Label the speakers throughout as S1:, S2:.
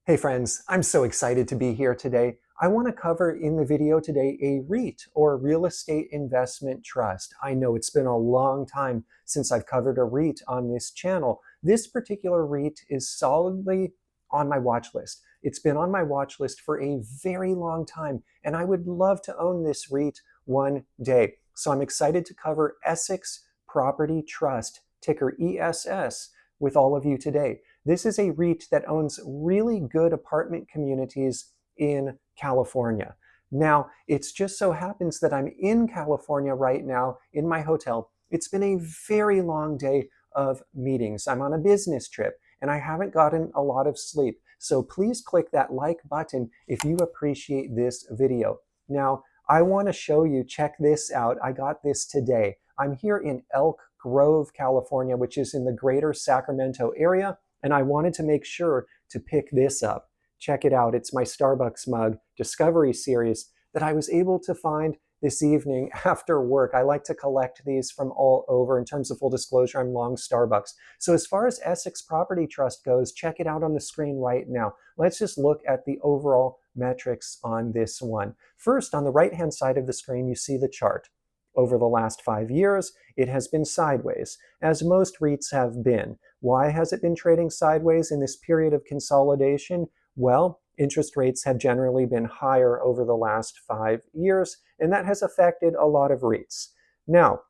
S1: Hey friends, I'm so excited to be here today. I want to cover in the video today a REIT, or Real Estate Investment Trust. I know it's been a long time since I've covered a REIT on this channel. This particular REIT is solidly on my watch list. It's been on my watch list for a very long time, and I would love to own this REIT one day. So I'm excited to cover Essex Property Trust, ticker ESS, with all of you today. This is a REIT that owns really good apartment communities in California. Now, it just so happens that I'm in California right now in my hotel. It's been a very long day of meetings. I'm on a business trip and I haven't gotten a lot of sleep. So please click that like button if you appreciate this video. Now, I want to show you, check this out. I got this today. I'm here in Elk Grove, California, which is in the greater Sacramento area. And I wanted to make sure to pick this up. Check it out. It's my Starbucks mug Discovery Series that I was able to find this evening after work. I like to collect these from all over. In terms of full disclosure, I'm long Starbucks. So as far as Essex Property Trust goes, check it out on the screen right now. Let's just look at the overall metrics on this one. First, on the right-hand side of the screen, you see the chart. Over the last 5 years, it has been sideways, as most REITs have been. Why has it been trading sideways in this period of consolidation? Well, interest rates have generally been higher over the last 5 years, and that has affected a lot of REITs. Now,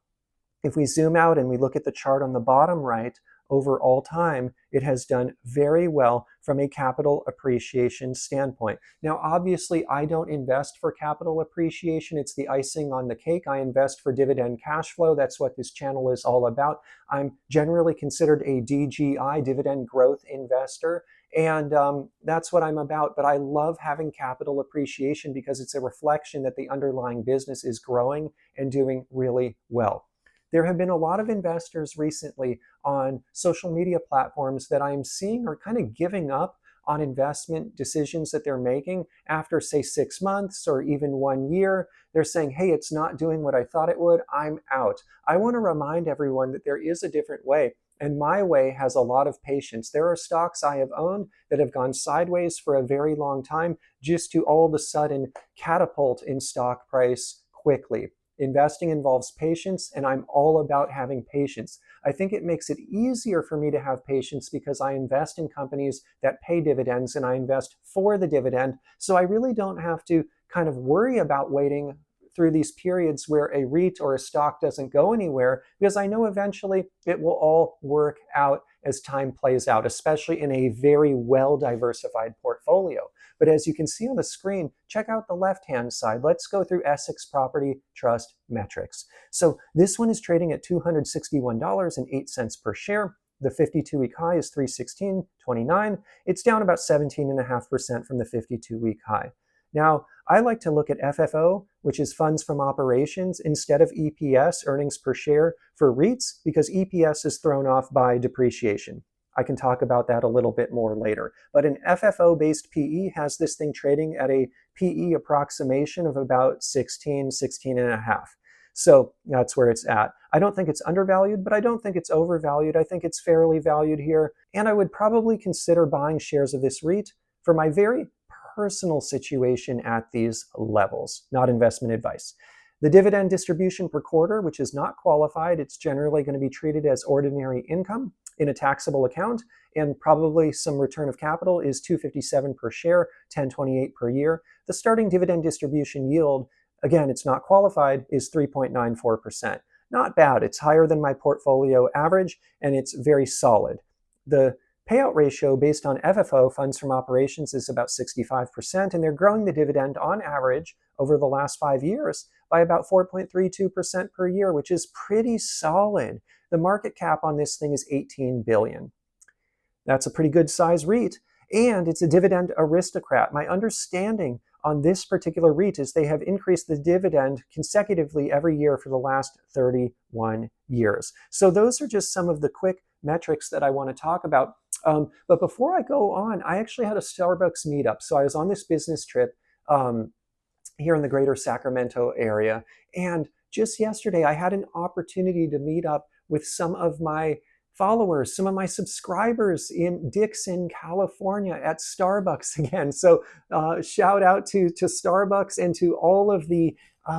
S1: if we zoom out and we look at the chart on the bottom right, over all time, it has done very well from a capital appreciation standpoint. Now, obviously, I don't invest for capital appreciation. It's the icing on the cake. I invest for dividend cash flow. That's what this channel is all about. I'm generally considered a DGI, dividend growth investor, and that's what I'm about. But I love having capital appreciation because it's a reflection that the underlying business is growing and doing really well. There have been a lot of investors recently on social media platforms that I'm seeing are kind of giving up on investment decisions that they're making after, say, 6 months or even 1 year. They're saying, hey, it's not doing what I thought it would, I'm out. I want to remind everyone that there is a different way, and my way has a lot of patience. There are stocks I have owned that have gone sideways for a very long time just to all of a sudden catapult in stock price quickly. Investing involves patience, and I'm all about having patience. I think it makes it easier for me to have patience because I invest in companies that pay dividends and I invest for the dividend. So I really don't have to kind of worry about waiting through these periods where a REIT or a stock doesn't go anywhere, because I know eventually it will all work out as time plays out, especially in a very well-diversified portfolio. But as you can see on the screen, check out the left-hand side. Let's go through Essex Property Trust metrics. So this one is trading at $261.08 per share. The 52-week high is $316.29. It's down about 17.5% from the 52-week high. Now, I like to look at FFO, which is funds from operations, instead of EPS, earnings per share, for REITs, because EPS is thrown off by depreciation. I can talk about that a little bit more later. But an FFO-based PE has this thing trading at a PE approximation of about 16 and a half. So that's where it's at. I don't think it's undervalued, but I don't think it's overvalued. I think it's fairly valued here. And I would probably consider buying shares of this REIT for my very personal situation at these levels, not investment advice. The dividend distribution per quarter, which is not qualified, it's generally going to be treated as ordinary income in a taxable account, and probably some return of capital, is $257 per share, $10.28 per year. The starting dividend distribution yield, again, it's not qualified, is 3.94%. Not bad. It's higher than my portfolio average, and it's very solid. The payout ratio based on FFO, funds from operations, is about 65%, and they're growing the dividend on average over the last 5 years by about 4.32% per year, which is pretty solid. The market cap on this thing is $18 billion. That's a pretty good size REIT, and it's a Dividend Aristocrat. My understanding on this particular REIT is they have increased the dividend consecutively every year for the last 31 years. So those are just some of the quick metrics that I want to talk about. But before I go on, I actually had a Starbucks meetup. So I was on this business trip here in the greater Sacramento area. And just yesterday, I had an opportunity to meet up with some of my followers, some of my subscribers in Dixon, California at Starbucks again. So shout out to Starbucks and to all of the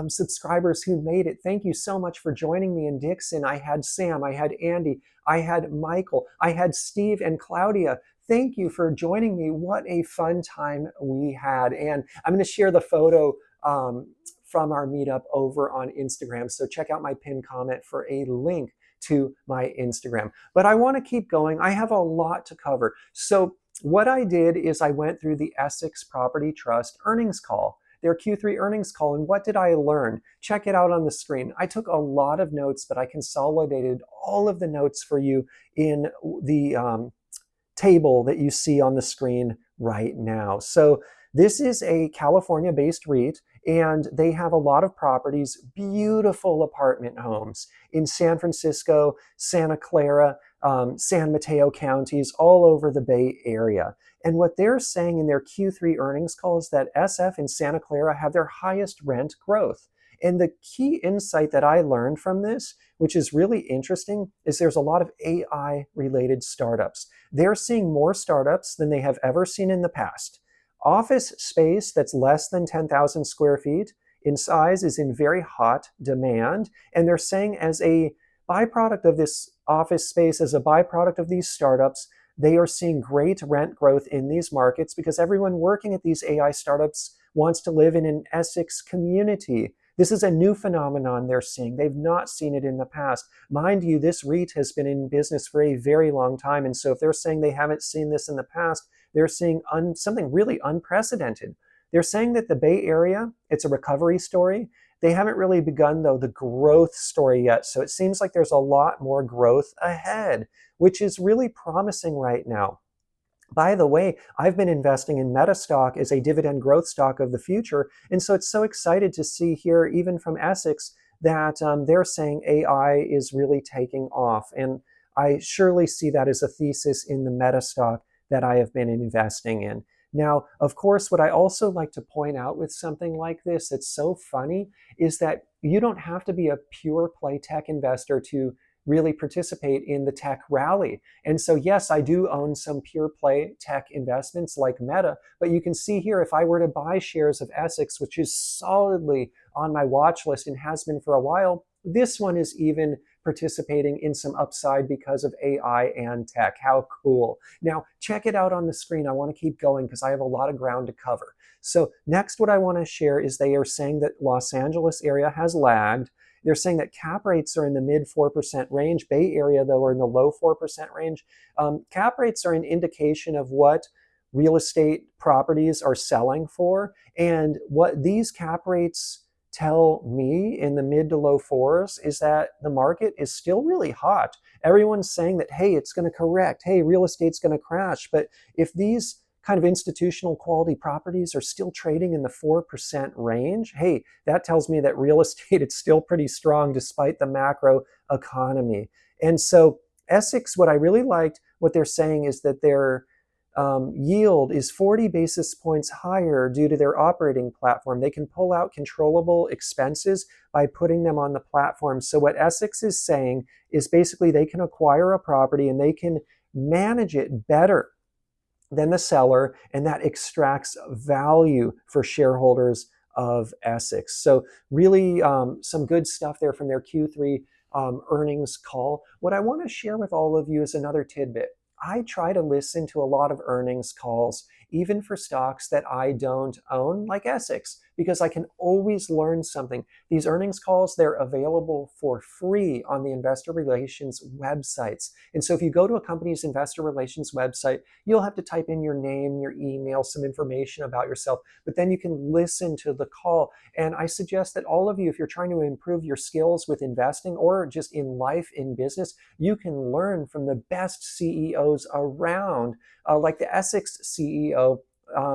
S1: subscribers who made it. Thank you so much for joining me in Dixon. I had Sam, I had Andy, I had Michael, I had Steve and Claudia. Thank you for joining me. What a fun time we had. And I'm going to share the photo from our meetup over on Instagram. So check out my pinned comment for a link to my Instagram. But I want to keep going. I have a lot to cover. So what I did is I went through the Essex Property Trust earnings call, their Q3 earnings call. And what did I learn? Check it out on the screen. I took a lot of notes, but I consolidated all of the notes for you in the table that you see on the screen right now. So this is a California-based REIT, and they have a lot of properties, beautiful apartment homes in San Francisco, Santa Clara, San Mateo counties, all over the Bay Area. And what they're saying in their Q3 earnings call is that SF and Santa Clara have their highest rent growth. And the key insight that I learned from this, which is really interesting, is there's a lot of AI-related startups. They're seeing more startups than they have ever seen in the past. Office space that's less than 10,000 square feet in size is in very hot demand. And they're saying as a byproduct of this office space, as a byproduct of these startups, they are seeing great rent growth in these markets because everyone working at these AI startups wants to live in an Essex community. This is a new phenomenon they're seeing. They've not seen it in the past. Mind you, this REIT has been in business for a very long time. And so if they're saying they haven't seen this in the past, they're seeing something really unprecedented. They're saying that the Bay Area, it's a recovery story. They haven't really begun, though, the growth story yet. So it seems like there's a lot more growth ahead, which is really promising right now. By the way, I've been investing in Meta stock as a dividend growth stock of the future. And so it's so excited to see here, even from Essex, that they're saying AI is really taking off. And I surely see that as a thesis in the Meta stock that I have been investing in. Now, of course, what I also like to point out with something like this that's so funny is that you don't have to be a pure play tech investor to really participate in the tech rally. And so, yes, I do own some pure play tech investments like Meta, but you can see here, if I were to buy shares of Essex, which is solidly on my watch list and has been for a while, this one is even participating in some upside because of AI and tech. How cool. Now, check it out on the screen. I want to keep going because I have a lot of ground to cover. So next, what I want to share is they are saying that Los Angeles area has lagged. They're saying that cap rates are in the mid 4% range. Bay Area, though, are in the low 4% range. Cap rates are an indication of what real estate properties are selling for. And what these cap rates tell me in the mid to low fours is that the market is still really hot. Everyone's saying that, hey, it's going to correct. Hey, real estate's going to crash. But if these kind of institutional quality properties are still trading in the 4% range, hey, that tells me that real estate is still pretty strong despite the macro economy. And so Essex, what I really liked, what they're saying is that their yield is 40 basis points higher due to their operating platform. They can pull out controllable expenses by putting them on the platform. So what Essex is saying is basically they can acquire a property and they can manage it better than the seller, and that extracts value for shareholders of Essex. So really some good stuff there from their Q3 earnings call. What I want to share with all of you is another tidbit. I try to listen to a lot of earnings calls, even for stocks that I don't own, like Essex, because I can always learn something. These earnings calls, they're available for free on the investor relations websites. And so if you go to a company's investor relations website, you'll have to type in your name, your email, some information about yourself, but then you can listen to the call. And I suggest that all of you, if you're trying to improve your skills with investing or just in life, in business, you can learn from the best CEOs around, like the Essex CEO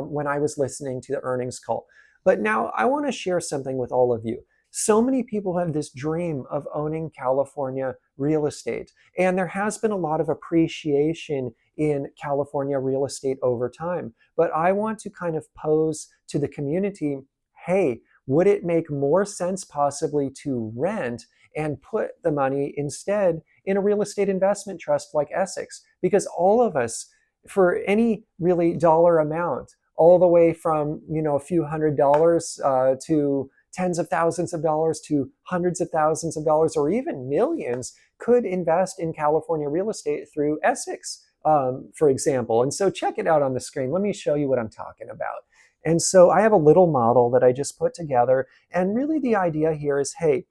S1: when I was listening to the earnings call. But now I want to share something with all of you. So many people have this dream of owning California real estate, and there has been a lot of appreciation in California real estate over time. But I want to kind of pose to the community, hey, would it make more sense possibly to rent and put the money instead in a real estate investment trust like Essex, because all of us, for any really dollar amount, all the way from a few $100s to tens of thousands of dollars to hundreds of thousands of dollars or even millions, could invest in California real estate through Essex, for example. And so check it out on the screen. Let me show you what I'm talking about. And so I have a little model that I just put together. And really the idea here is, hey,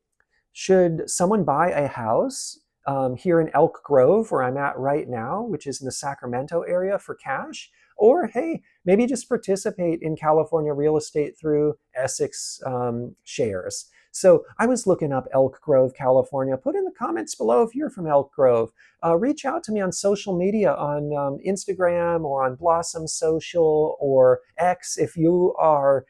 S1: should someone buy a house here in Elk Grove, where I'm at right now, which is in the Sacramento area, for cash? Or, hey, maybe just participate in California real estate through Essex shares. So I was looking up Elk Grove, California. Put in the comments below if you're from Elk Grove. Reach out to me on social media, on Instagram or on Blossom Social or X if you are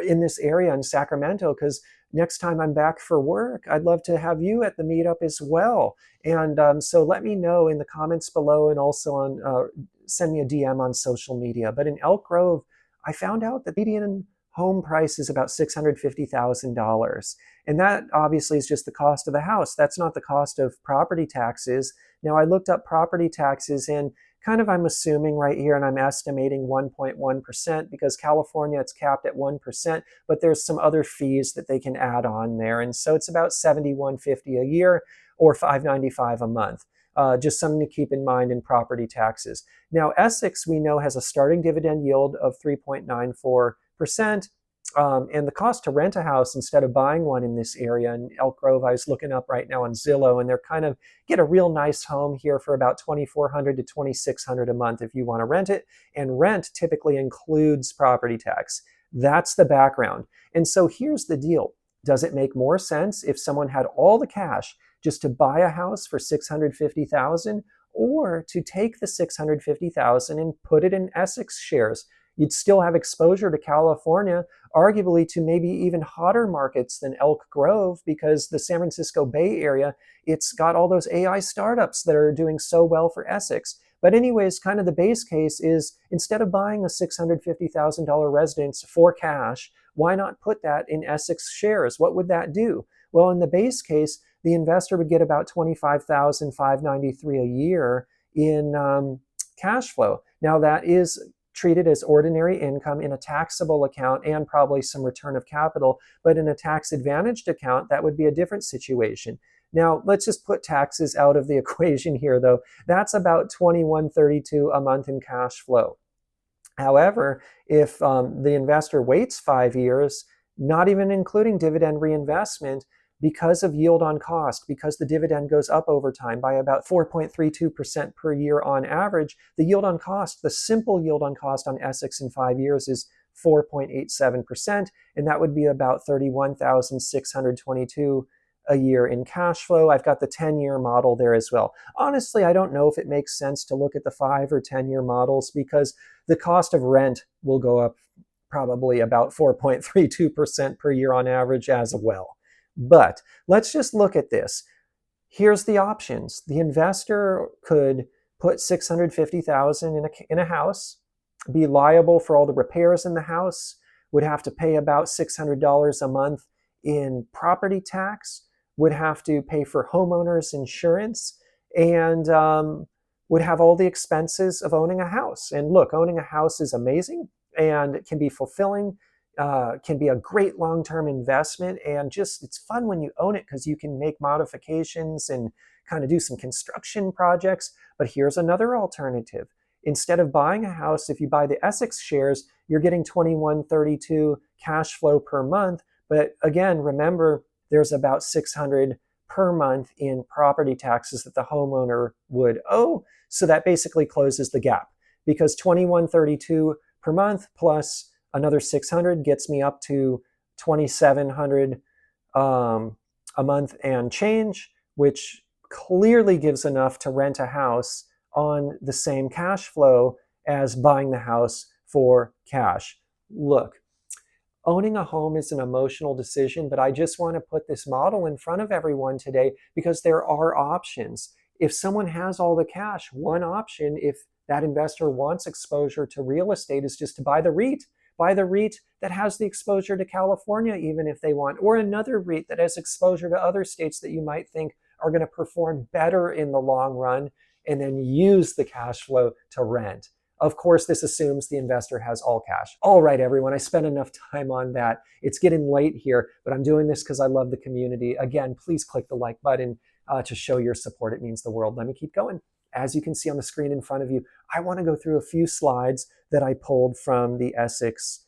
S1: in this area in Sacramento, because next time I'm back for work, I'd love to have you at the meetup as well. And so let me know in the comments below, and also on send me a DM on social media. But in Elk Grove, I found out that median home price is about $650,000. And that obviously is just the cost of the house. That's not the cost of property taxes. Now I looked up property taxes, and kind of I'm assuming right here, and I'm estimating 1.1%, because California, it's capped at 1%, but there's some other fees that they can add on there. And so it's about $71.50 a year or $595 a month. Just something to keep in mind in property taxes. Now, Essex, we know, has a starting dividend yield of 3.94%. And the cost to rent a house instead of buying one in this area in Elk Grove, I was looking up right now on Zillow, and they're kind of get a real nice home here for about $2,400 to $2,600 a month if you want to rent it. And rent typically includes property tax. That's the background. And so here's the deal. Does it make more sense if someone had all the cash just to buy a house for $650,000, or to take the $650,000 and put it in Essex shares? You'd still have exposure to California, arguably to maybe even hotter markets than Elk Grove, because the San Francisco Bay Area, it's got all those AI startups that are doing so well for Essex. But anyways, kind of the base case is, instead of buying a $650,000 residence for cash, why not put that in Essex shares? What would that do? Well, in the base case, the investor would get about $25,593 a year in cash flow. Now that is treated as ordinary income in a taxable account, and probably some return of capital. But in a tax-advantaged account, that would be a different situation. Now, let's just put taxes out of the equation here, though. That's about $21.32 a month in cash flow. However, if the investor waits 5 years, not even including dividend reinvestment, because of yield on cost, because the dividend goes up over time by about 4.32% per year on average, the yield on cost, the simple yield on cost on Essex in 5 years is 4.87%, and that would be about $31,622 a year in cash flow. I've got the 10-year model there as well. Honestly, I don't know if it makes sense to look at the 5 or 10-year models, because the cost of rent will go up probably about 4.32% per year on average as well. But let's just look at this. Here's the options. The investor could put $650,000 in a house, be liable for all the repairs in the house, would have to pay about $600 a month in property tax, would have to pay for homeowners insurance, and would have all the expenses of owning a house. And look, owning a house is amazing, and it can be fulfilling. Can be a great long-term investment, and just it's fun when you own it, because you can make modifications and kind of do some construction projects. But here's another alternative. Instead of buying a house, if you buy the Essex shares, you're getting $21.32 cash flow per month. But again, remember, there's about $600 per month in property taxes that the homeowner would owe. So that basically closes the gap, because $21.32 per month plus another $600 gets me up to $2,700 a month and change, which clearly gives enough to rent a house on the same cash flow as buying the house for cash. Look, owning a home is an emotional decision, but I just want to put this model in front of everyone today, because there are options. If someone has all the cash, one option, if that investor wants exposure to real estate, is just to buy the REIT. Buy the REIT that has the exposure to California, even if they want, or another REIT that has exposure to other states that you might think are going to perform better in the long run and then use the cash flow to rent. Of course, this assumes the investor has all cash. All right, everyone, I spent enough time on that. It's getting late here, but I'm doing this because I love the community. Again, please click the like button to show your support. It means the world. Let me keep going. As you can see on the screen in front of you, I want to go through a few slides that I pulled from the Essex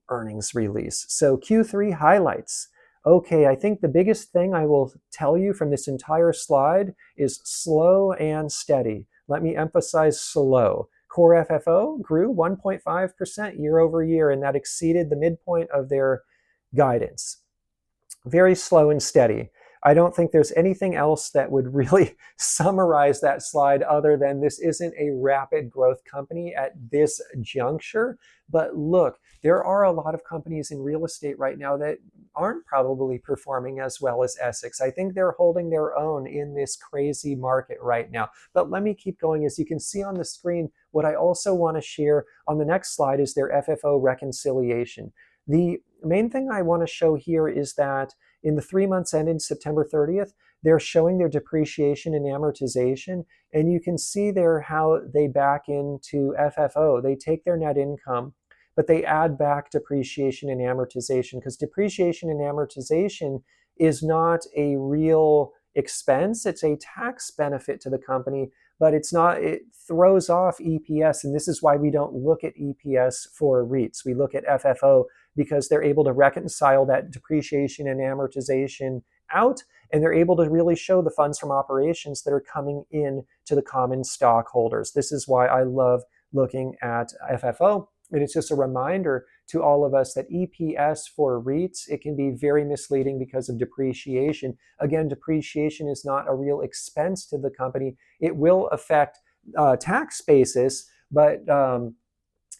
S1: earnings release. So Q3 highlights. Okay, I think the biggest thing I will tell you from this entire slide is slow and steady. Let me emphasize slow. Core FFO grew 1.5% year over year, and that exceeded the midpoint of their guidance. Very slow and steady. I don't think there's anything else that would really summarize that slide other than this isn't a rapid growth company at this juncture. But look, there are a lot of companies in real estate right now that aren't probably performing as well as Essex. I think they're holding their own in this crazy market right now. But let me keep going. As you can see on the screen, what I also want to share on the next slide is their FFO reconciliation. The main thing I want to show here is that in the 3 months ended September 30th, they're showing their depreciation and amortization, and you can see there how they back into FFO. They take their net income, but they add back depreciation and amortization, because depreciation and amortization is not a real expense. It's a tax benefit to the company, but it's not, it throws off EPS, and this is why we don't look at EPS for REITs. We look at FFO because they're able to reconcile that depreciation and amortization out, and they're able to really show the funds from operations that are coming in to the common stockholders. This is why I love looking at FFO. And it's just a reminder to all of us that EPS for REITs, it can be very misleading because of depreciation. Again, depreciation is not a real expense to the company. It will affect tax basis, but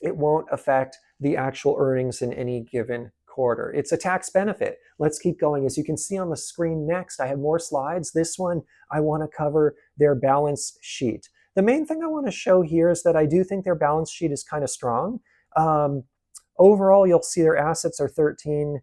S1: it won't affect the actual earnings in any given quarter. It's a tax benefit. Let's keep going. As you can see on the screen next, I have more slides. This one, I want to cover their balance sheet. The main thing I want to show here is that I do think their balance sheet is kind of strong. Overall, you'll see their assets are $13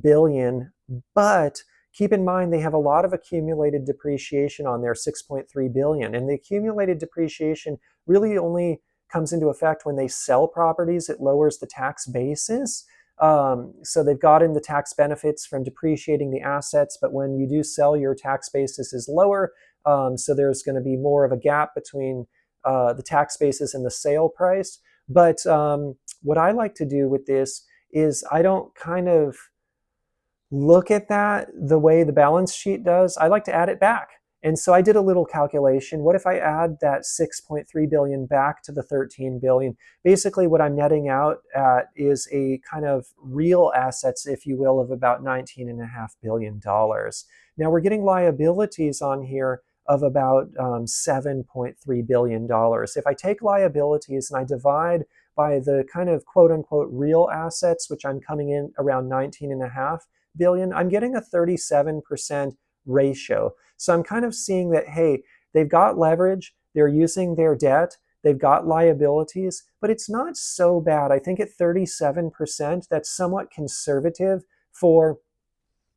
S1: billion, but keep in mind they have a lot of accumulated depreciation on there, $6.3 billion. And the accumulated depreciation really only comes into effect when they sell properties. It lowers the tax basis. So they've gotten the tax benefits from depreciating the assets, but when you do sell, your tax basis is lower. So there's going to be more of a gap between the tax basis and the sale price. But what I like to do with this is I don't kind of look at that the way the balance sheet does. I like to add it back. And so I did a little calculation. What if I add that $6.3 billion back to the $13 billion? Basically, what I'm netting out at is a kind of real assets, if you will, of about $19.5 billion. Now we're getting liabilities on here of about $7.3 billion. If I take liabilities and I divide by the kind of quote unquote real assets, which I'm coming in around $19.5 billion, I'm getting a 37% ratio. So I'm kind of seeing that, hey, they've got leverage, they're using their debt, they've got liabilities, but it's not so bad. I think at 37%, that's somewhat conservative for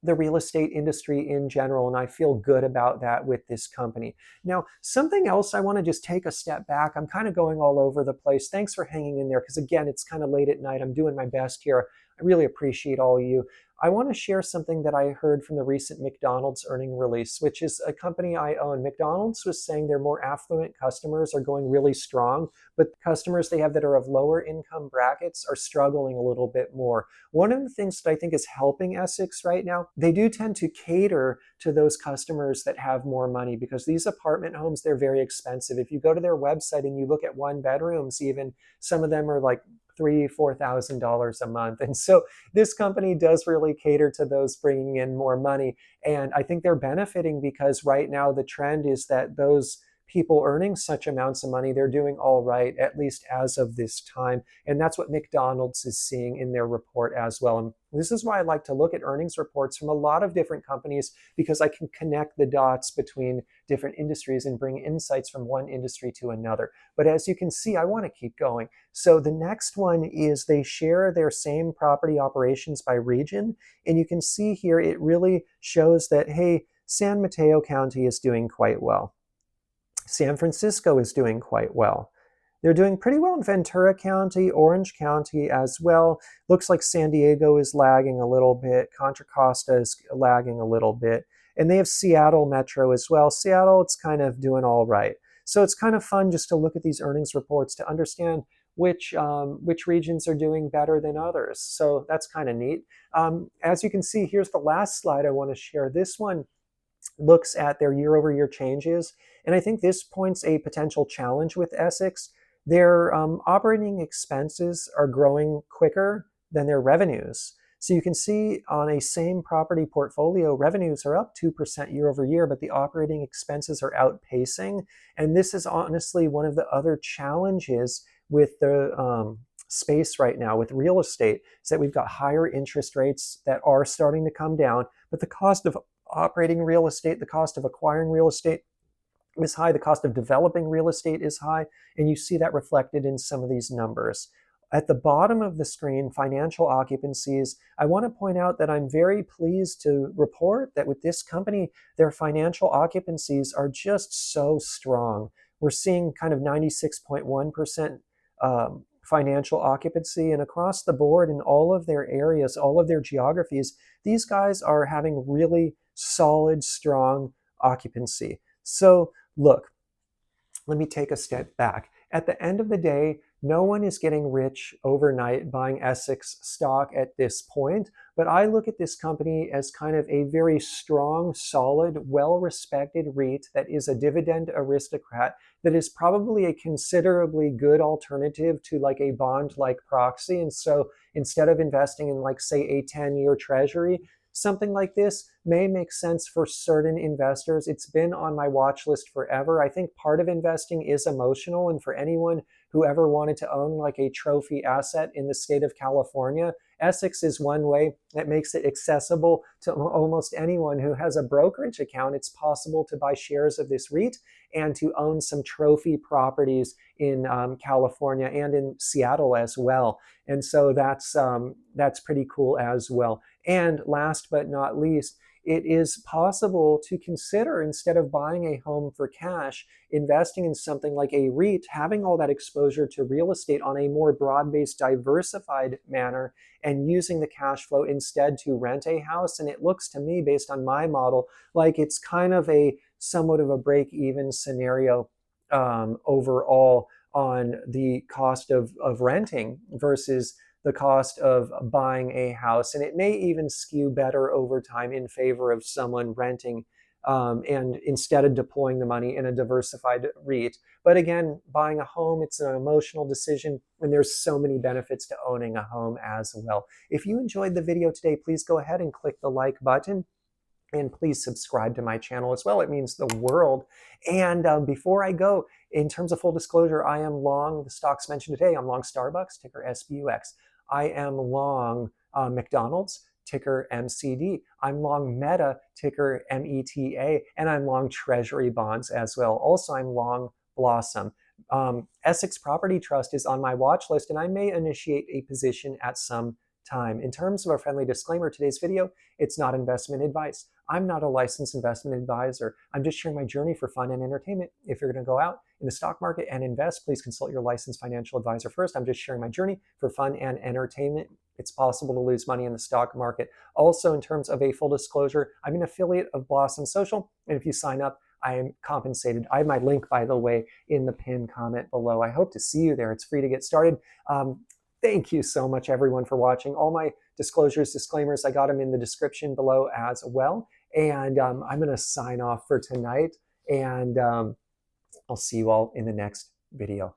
S1: the real estate industry in general, and I feel good about that with this company. Now, something else I want to just take a step back. I'm kind of going all over the place. Thanks for hanging in there, because again, it's kind of late at night. I'm doing my best here. I really appreciate all of you. I want to share something that I heard from the recent McDonald's earning release, which is a company I own. McDonald's was saying their more affluent customers are going really strong, but customers they have that are of lower income brackets are struggling a little bit more. One of the things that I think is helping Essex right now, they do tend to cater to those customers that have more money, because these apartment homes, they're very expensive. If you go to their website and you look at one bedrooms, even some of them are like $3,000-$4,000 a month. And so this company does really cater to those bringing in more money. And I think they're benefiting because right now the trend is that those people earning such amounts of money, they're doing all right, at least as of this time. And that's what McDonald's is seeing in their report as well. And this is why I like to look at earnings reports from a lot of different companies, because I can connect the dots between different industries and bring insights from one industry to another. But as you can see, I want to keep going. So the next one is they share their same property operations by region. And you can see here, it really shows that, hey, San Mateo County is doing quite well. San Francisco is doing quite well. They're doing pretty well in Ventura County, Orange County as well. Looks like San Diego is lagging a little bit. Contra Costa is lagging a little bit. And they have Seattle Metro as well. Seattle, it's kind of doing all right. So it's kind of fun just to look at these earnings reports to understand which regions are doing better than others. So that's kind of neat. As you can see, here's the last slide I want to share. This one looks at their year-over-year changes. And I think this points a potential challenge with Essex. Their operating expenses are growing quicker than their revenues. So you can see on a same property portfolio, revenues are up 2% year over year, but the operating expenses are outpacing. And this is honestly one of the other challenges with the space right now with real estate, is that we've got higher interest rates that are starting to come down, but the cost of operating real estate, the cost of acquiring real estate is high, the cost of developing real estate is high, and you see that reflected in some of these numbers. At the bottom of the screen, financial occupancies, I want to point out that I'm very pleased to report that with this company, their financial occupancies are just so strong. We're seeing kind of 96.1% financial occupancy, and across the board in all of their areas, all of their geographies, these guys are having really solid, strong occupancy. So look, let me take a step back. At the end of the day, no one is getting rich overnight buying Essex stock at this point, but I look at this company as kind of a very strong, solid, well-respected REIT that is a dividend aristocrat, that is probably a considerably good alternative to like a bond like proxy. And so instead of investing in like, say, a 10-year treasury, something like this may make sense for certain investors. It's been on my watch list forever. I think part of investing is emotional, and for anyone who ever wanted to own like a trophy asset in the state of California, Essex is one way that makes it accessible to almost anyone who has a brokerage account. It's possible to buy shares of this REIT and to own some trophy properties in California and in Seattle as well. And so that's pretty cool as well. And last but not least, it is possible to consider, instead of buying a home for cash, investing in something like a REIT, having all that exposure to real estate on a more broad-based, diversified manner, and using the cash flow instead to rent a house. And it looks to me, based on my model, like it's kind of a somewhat of a break-even scenario overall on the cost of renting versus the cost of buying a house. And it may even skew better over time in favor of someone renting and instead of deploying the money in a diversified REIT. But again, buying a home, it's an emotional decision, and there's so many benefits to owning a home as well. If you enjoyed the video today, please go ahead and click the like button. And please subscribe to my channel as well. It means the world. And before I go, in terms of full disclosure, I am long the stocks mentioned today. I'm long Starbucks, ticker SBUX. I am long McDonald's, ticker MCD. I'm long Meta, ticker META. And I'm long Treasury bonds as well. Also, I'm long Blossom. Essex Property Trust is on my watch list, and I may initiate a position at some time. In terms of our friendly disclaimer, today's video, it's not investment advice. I'm not a licensed investment advisor. I'm just sharing my journey for fun and entertainment. If you're going to go out in the stock market and invest, please consult your licensed financial advisor first. I'm just sharing my journey for fun and entertainment. It's possible to lose money in the stock market. Also, in terms of a full disclosure, I'm an affiliate of Blossom Social, and if you sign up, I am compensated. I have my link, by the way, in the pinned comment below. I hope to see you there. It's free to get started. Thank you so much, everyone, for watching. All my disclosures, disclaimers, I got them in the description below as well. And I'm going to sign off for tonight. And I'll see you all in the next video.